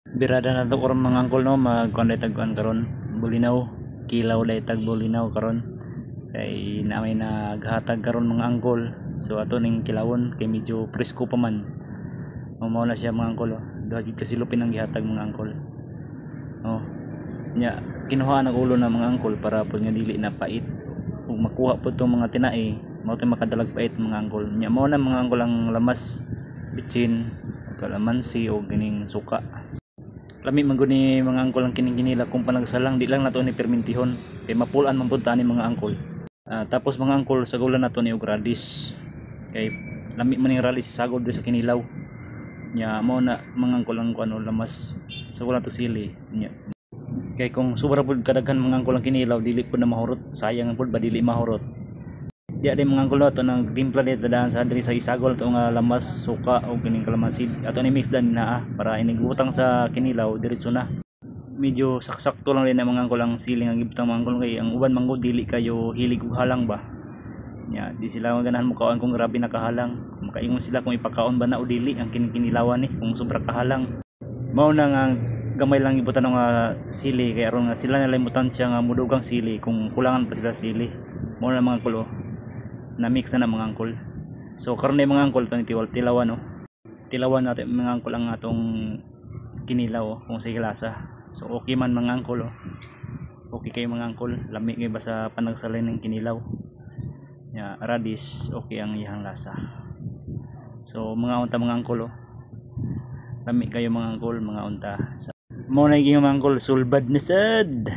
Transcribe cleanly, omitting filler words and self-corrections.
Birada na to karon mga angkol no, magkuan day tagkuan karon bulinaw, kilaw day tag bulinaw karon. Kay naamay naghatag karon mga angkol. So ato ning kilawon kay medyo presko pa man. Mao na siya mga angkol. Duha gid kasi lupin ang gihatag mga angkol. Oh. Nya kinuha ang ulo na mga angkol para pud nga dili na pait. Ug makuha pud tong mga tinai, mao tay makadalag pait mga angkol. Nya mao na mga angkol ang lamas, bitsin, kalamansi o gining suka. Lami man gud ni mga angkol ang kining ginila kung panagsalang di lang nato ni permintihon kay mapulan man pud ta ni mga angkol. Tapos mga angkol sagulan nato ni og radish kay lami man ning radish sagol di sa kinilaw. Nya mao na mga angkol ang kuno lamas sagulan to sili nya. Kay kung sobra pud kadaghan mga angkol ang kinilaw dili pud na mahurot, sayang pud ba dili mahurot. Di ay mga angkol ato nang timpla dit dadahan sa diri sa isagol to nga lamas, suka o kining kalamansi ato ni mix dan na para inigutang sa kinilaw diretso na. Medyo saksakto lang din ang mga angkol ang siling ang gibutang mga angkol kay ang uban manggod dili kayo hilig og halang ba. Nya di sila ganahan mo kaon kung grabe nakahalang. Makaingon sila kung ipakaon ba na o dili ang kinilawan ni kung sobra kahalang. Mao na nga gamay lang ibutan nga sili kay aron nga sila nalimutan siya nga mudugang sili kung kulangan pa sila sili. Mao na mga angkol na mix na mga angkol. So karon na mga angkol tani tilawan no. Tilawan natin mga angkol ang atong kinilaw kung sa lasa. So okay man mga angkol okay kay mga angkol, lami kay basta panagsalay ng kinilaw. Ya radish okay ang iyang lasa. So mga unta mga angkol lami kayo mga angkol mga unta. Mo na gyud mga angkol sulbad na sad.